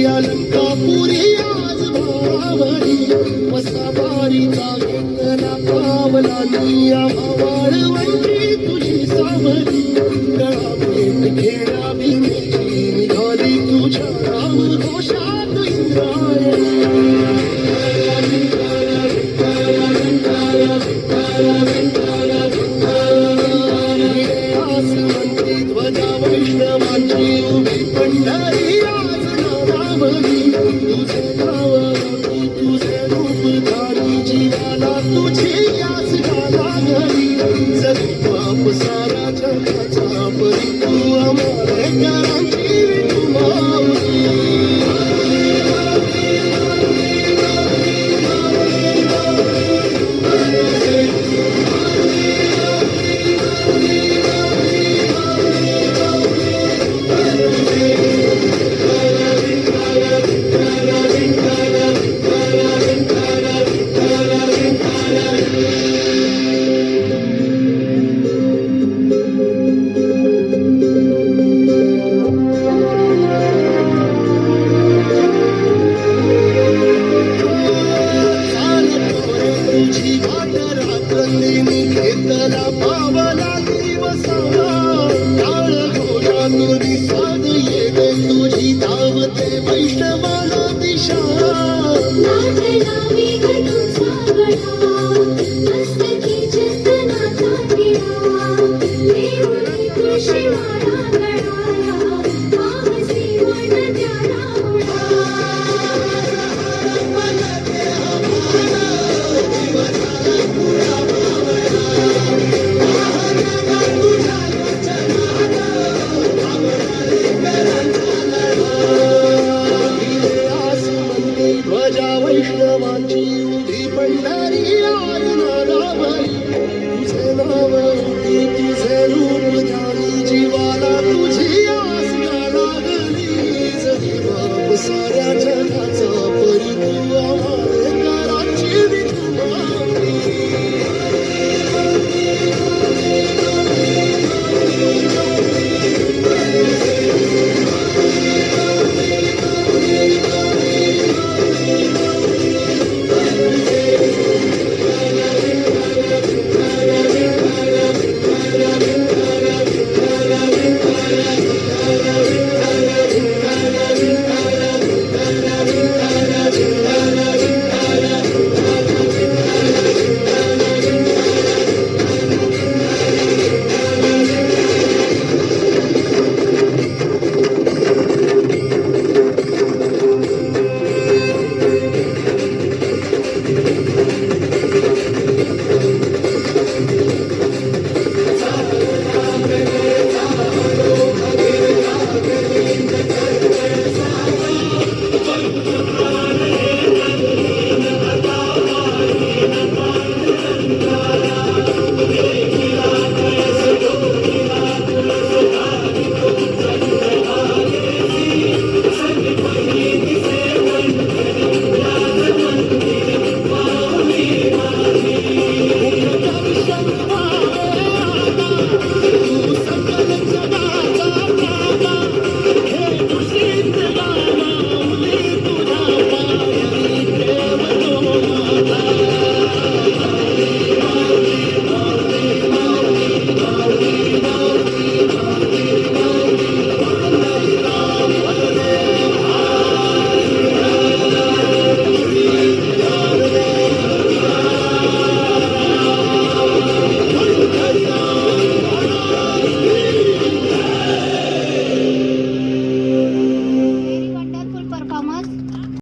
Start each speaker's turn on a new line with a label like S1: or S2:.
S1: अलंकापुरी आज भावावरी वसावारीचा घेतला पावला निया वाळवंटी तुझी सावरी गळा भेट खेळावी निघाली तुझ्या राम घोषात इंद्रायणी आसमंती ध्वजा वैष्णवांची उभी पंढरी आज नावावरी तुझे नाव तुझे रूप धारी जीवाला तुझी यास गाला घरी जरी बाप सारा जगाचा परी तू आंबेडकरांची विठुमावली घेतला पावला दिवसाला टाळ घोषातून साध येते तुझी धावते वैष्णवाला दिशा ध्वजा वैष्णवांची उभी पंढरी आज नावावरी तुझे नाव तुझे रूप ध्यानी जीवाला तुझी आस लागली जरी बाप साऱ्या जगाचा